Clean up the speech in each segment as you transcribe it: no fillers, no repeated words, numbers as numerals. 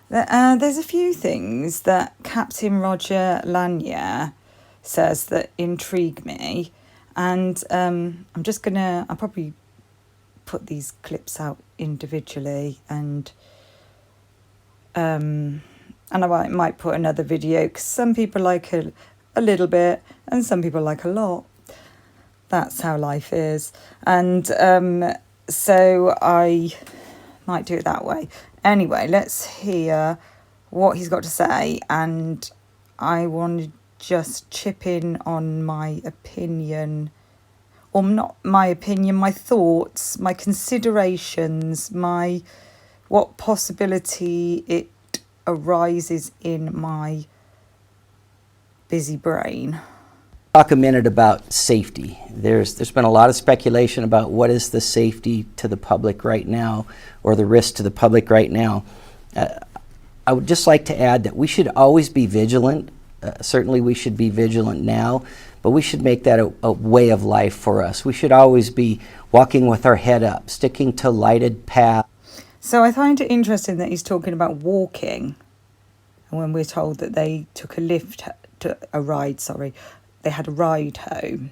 There's a few things that Captain Roger Lanier says that intrigue me, and I'll probably put these clips out individually, and I might put another video because some people like a little bit and some people like a lot. That's how life is, and so I might do it that way. Anyway, let's hear what he's got to say, and I want to just chip in on my opinion, or not my opinion, my thoughts, my considerations, what possibility it arises in my busy brain. Talk a minute about safety. There's been a lot of speculation about what is the safety to the public right now, or the risk to the public right now. I would just like to add that we should always be vigilant. Certainly we should be vigilant now, but we should make that a way of life for us. We should always be walking with our head up, sticking to lighted paths. So I find it interesting that he's talking about walking, and when we're told that they took they had a ride home.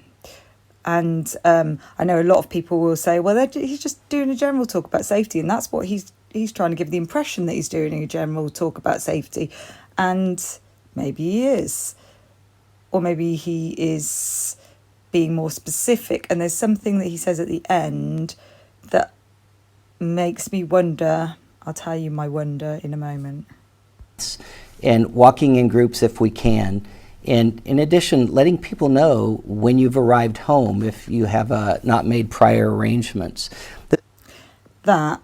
And I know a lot of people will say, well, he's just doing a general talk about safety, and that's what he's trying to give the impression that he's doing a general talk about safety. And maybe he is. Or maybe he is being more specific. And there's something that he says at the end that makes me wonder. I'll tell you my wonder in a moment. And walking in groups if we can. And in addition, letting people know when you've arrived home if you have not made prior arrangements. That,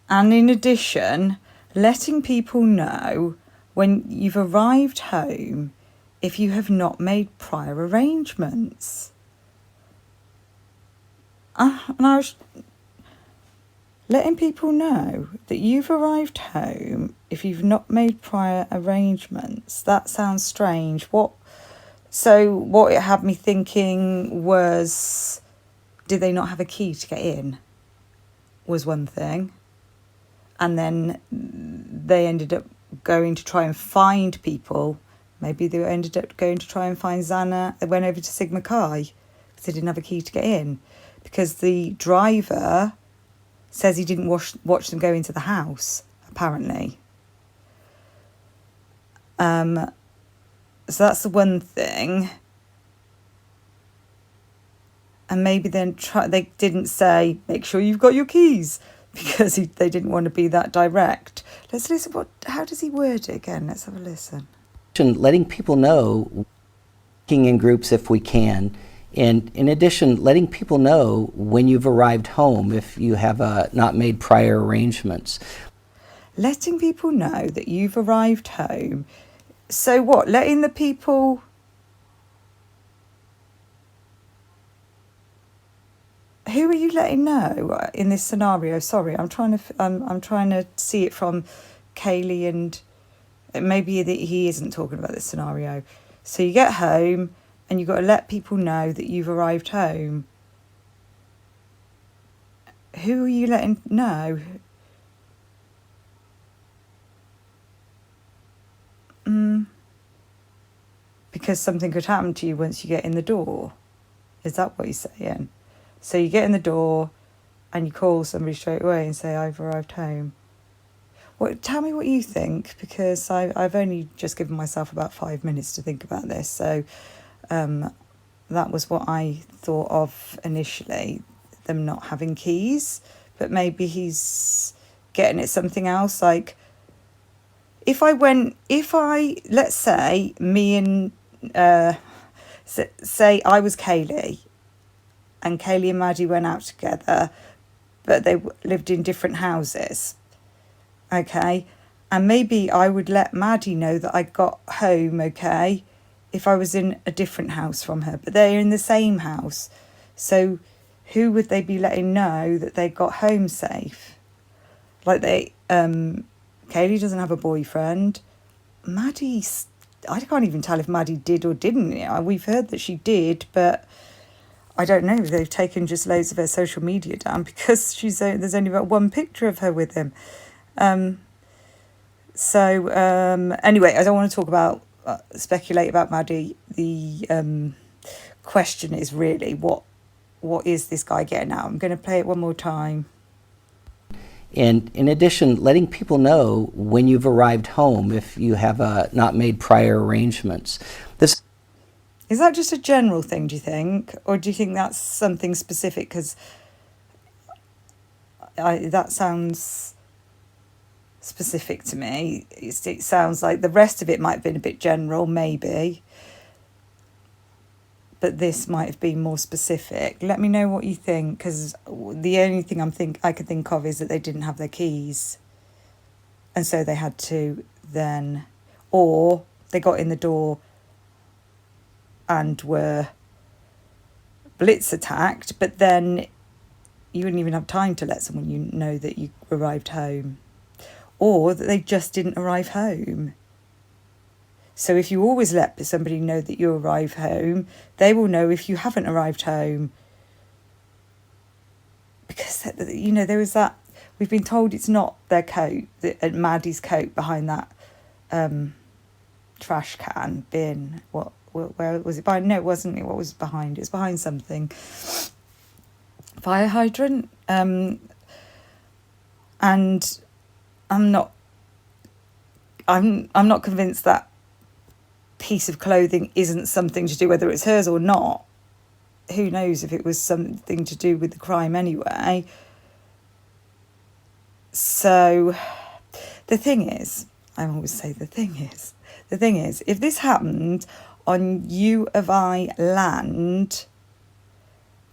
and in addition, letting people know when you've arrived home if you have not made prior arrangements. Letting people know that you've arrived home if you've not made prior arrangements. That sounds strange. So what it had me thinking was, did they not have a key to get in? Was one thing. And then they ended up going to try and find people. Maybe they ended up going to try and find Xana. They went over to Sigma Chi because they didn't have a key to get in. Because the driver says he didn't watch them go into the house, apparently. So that's the one thing. And maybe then they didn't say, make sure you've got your keys, because they didn't want to be that direct. Let's listen. How does he word it again? Let's have a listen. Letting people know, working in groups if we can. And in addition, letting people know when you've arrived home if you have not made prior arrangements. Letting people know that you've arrived home. So what? Letting the people... Who are you letting know in this scenario? Sorry, I'm trying to see it from Kaylee, and maybe that he isn't talking about this scenario. So you get home and you've got to let people know that you've arrived home. Who are you letting know? Because something could happen to you once you get in the door. Is that what he's saying? So you get in the door and you call somebody straight away and say, I've arrived home. Tell me what you think, because I've only just given myself about 5 minutes to think about this. So that was what I thought of initially, them not having keys. But maybe he's getting at something else. Like, let's say me and, say I was Kaylee, and Kaylee and Maddie went out together, but they lived in different houses. Okay, and maybe I would let Maddie know that I got home, okay, if I was in a different house from her, but they're in the same house. So who would they be letting know that they got home safe? Like Kaylee doesn't have a boyfriend. I can't even tell if Maddie did or didn't. We've heard that she did, but I don't know. They've taken just loads of her social media down because there's only about one picture of her with him. So So anyway, I don't want to talk about speculate about Maddie. The question is really what is this guy getting at? I'm going to play it one more time. And in addition, letting people know when you've arrived home if you have not made prior arrangements. This Is that just a general thing, do you think? Or do you think that's something specific? Because that sounds specific to me. It sounds like the rest of it might have been a bit general, maybe. But this might have been more specific. Let me know what you think, because the only thing I can think of is that they didn't have their keys. And so they had to then... Or they got in the door and were blitz attacked, but then you wouldn't even have time to let someone know that you arrived home. Or that they just didn't arrive home. So if you always let somebody know that you arrive home, they will know if you haven't arrived home. Because, there was that... We've been told it's not their coat, Maddie's coat behind that trash can bin. Where was it behind? No, it wasn't. What was behind? It was behind something. Fire hydrant. And I'm not convinced that piece of clothing isn't something to do, whether it's hers or not. Who knows if it was something to do with the crime anyway. So the thing is, I always say the thing is, if this happened on U of I land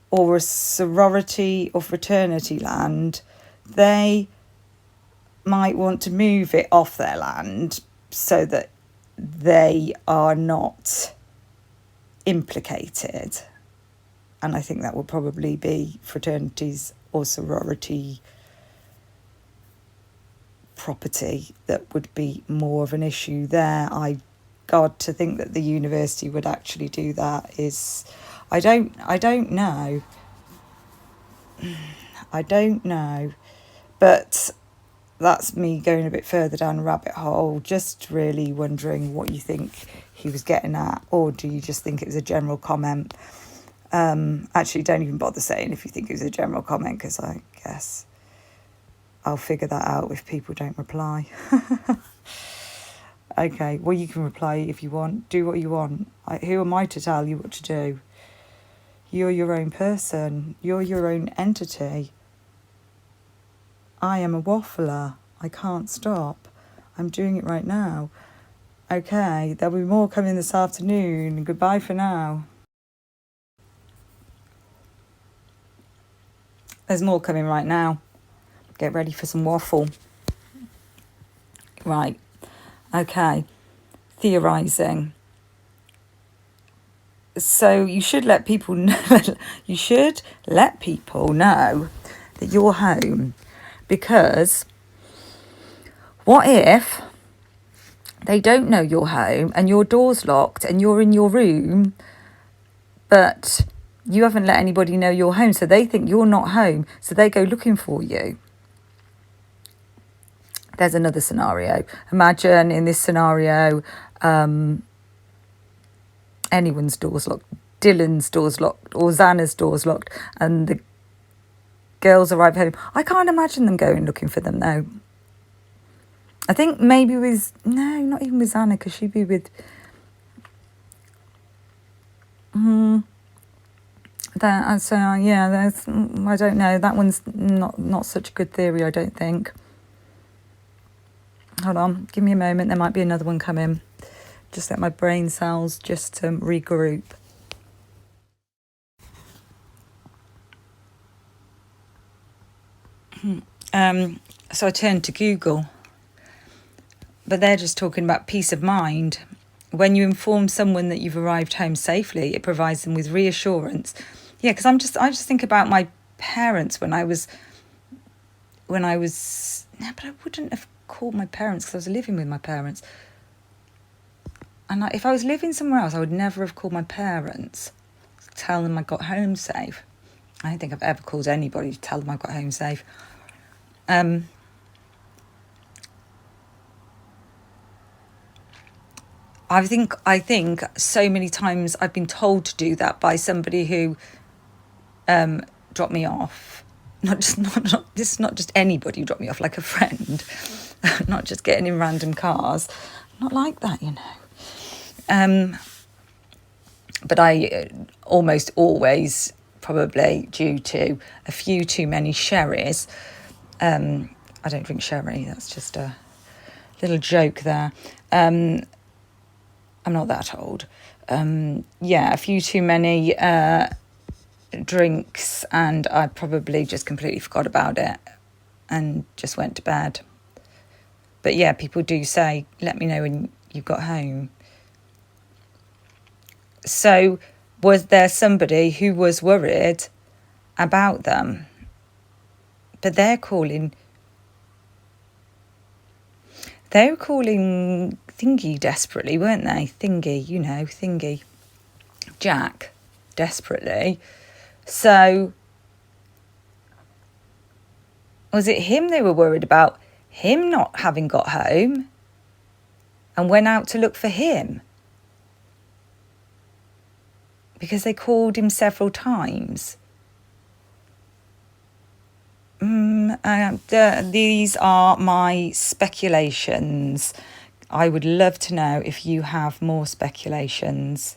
or a sorority or fraternity land, they might want to move it off their land so that they are not implicated. And I think that will probably be fraternities or sorority property that would be more of an issue there. God, to think that the university would actually do that is... I don't know. I don't know. But that's me going a bit further down a rabbit hole, just really wondering what you think he was getting at, or do you just think it was a general comment? Actually, don't even bother saying if you think it was a general comment, because I guess I'll figure that out if people don't reply. Okay, well, you can reply if you want. Do what you want. Who am I to tell you what to do? You're your own person. You're your own entity. I am a waffler. I can't stop. I'm doing it right now. Okay, there'll be more coming this afternoon. Goodbye for now. There's more coming right now. Get ready for some waffle. Right. Okay. Theorising. So you should let people know, that you're home. Because what if they don't know you're home and your door's locked and you're in your room, but you haven't let anybody know you're home, so they think you're not home, so they go looking for you. There's another scenario. Imagine in this scenario, anyone's door's locked, Dylan's door's locked, or Xana's door's locked, and the girls arrive home. I can't imagine them going looking for them, though. I think maybe not even with Xana, because she'd be with... I don't know. That one's not such a good theory, I don't think. Hold on, give me a moment. There might be another one coming. Just let my brain cells just regroup. So I turned to Google, but they're just talking about peace of mind. When you inform someone that you've arrived home safely, it provides them with reassurance. Yeah, because I just think about my parents when I was. No, but I wouldn't have called my parents because I was living with my parents. And if I was living somewhere else, I would never have called my parents, tell them I got home safe. I don't think I've ever called anybody to tell them I got home safe. I think so many times I've been told to do that by somebody who dropped me off. This is not just anybody who dropped me off, like a friend. Not just getting in random cars. Not like that, you know. But I almost always, probably due to a few too many sherries. I don't drink sherry. That's just a little joke there. I'm not that old. A few too many drinks, and I probably just completely forgot about it and just went to bed. But yeah, people do say, let me know when you got home. So was there somebody who was worried about them? But they were calling Thingy desperately, weren't they? Thingy. Jack, desperately. So was it him they were worried about? Him not having got home and went out to look for him? Because they called him several times. These are my speculations. I would love to know if you have more speculations.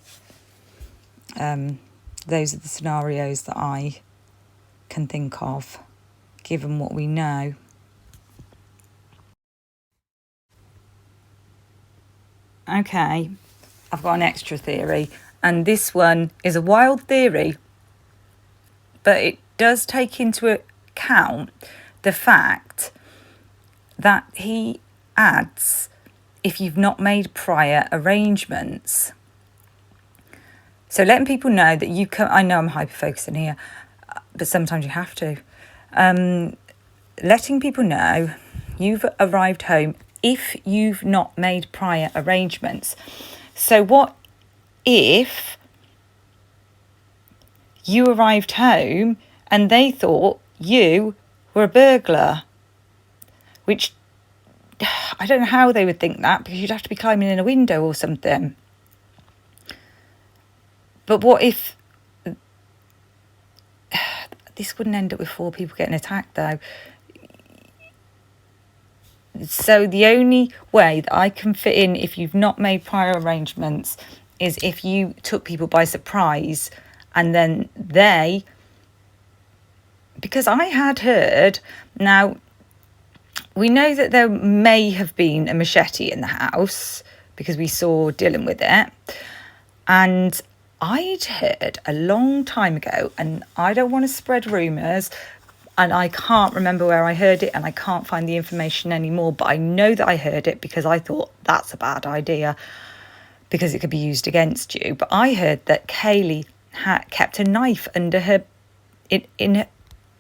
Those are the scenarios that I can think of, given what we know. Okay, I've got an extra theory, and this one is a wild theory, but it does take into account the fact that he adds, if you've not made prior arrangements. So letting people know that you can, I know I'm hyper-focusing here, but sometimes you have to. Letting people know you've arrived home if you've not made prior arrangements. So what if you arrived home and they thought you were a burglar? Which, I don't know how they would think that, because you'd have to be climbing in a window or something. But what if... This wouldn't end up with 4 people getting attacked, though. So the only way that I can fit in, if you've not made prior arrangements, is if you took people by surprise and then they... Because I had heard... Now, we know that there may have been a machete in the house because we saw Dylan with it. And I'd heard a long time ago, and I don't want to spread rumours, and I can't remember where I heard it, and I can't find the information anymore, but I know that I heard it because I thought that's a bad idea because it could be used against you. But I heard that Kaylee had kept a knife under her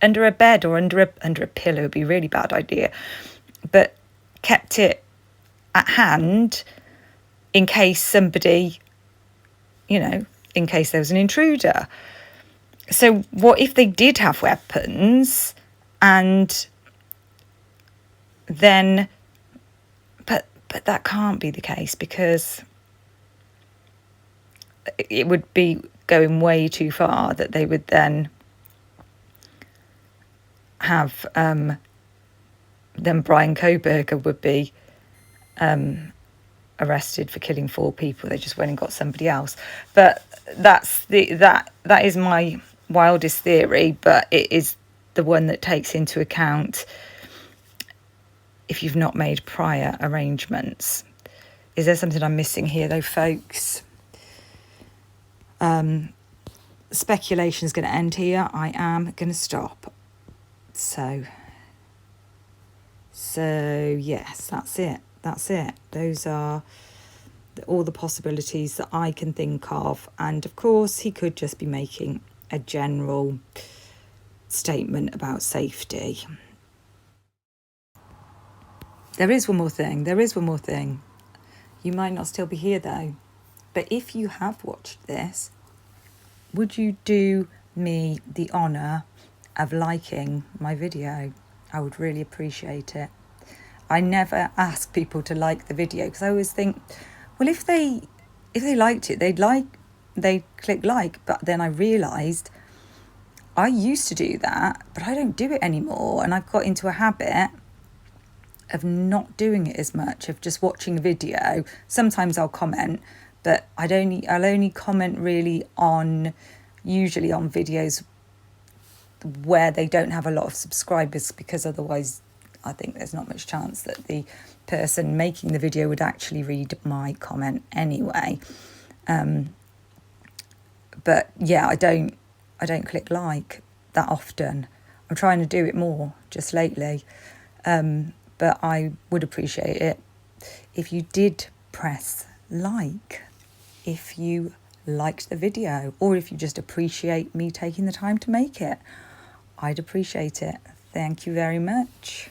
under a bed or under a pillow. Would be a really bad idea, but kept it at hand in case somebody, in case there was an intruder. So what if they did have weapons, and then, but that can't be the case, because it would be going way too far that they would then have, then Brian Koberger would be arrested for killing 4 people. They just went and got somebody else. But that is my wildest theory, but it is the one that takes into account if you've not made prior arrangements. Is there something I'm missing here, though, folks? Speculation is going to end here. I am going to stop. So yes, that's it. Those are all the possibilities that I can think of. And of course, he could just be making a general statement about safety. There is one more thing. You might not still be here, though. But if you have watched this, would you do me the honour of liking my video? I would really appreciate it. I never ask people to like the video because I always think, well, if they liked it, they'd click like. But then I realised I used to do that, but I don't do it anymore, and I've got into a habit of not doing it as much, of just watching a video. Sometimes I'll comment, but I'll only comment really usually on videos where they don't have a lot of subscribers, because otherwise I think there's not much chance that the person making the video would actually read my comment anyway. But yeah, I don't click like that often. I'm trying to do it more just lately. But I would appreciate it if you did press like, if you liked the video, or if you just appreciate me taking the time to make it. I'd appreciate it. Thank you very much.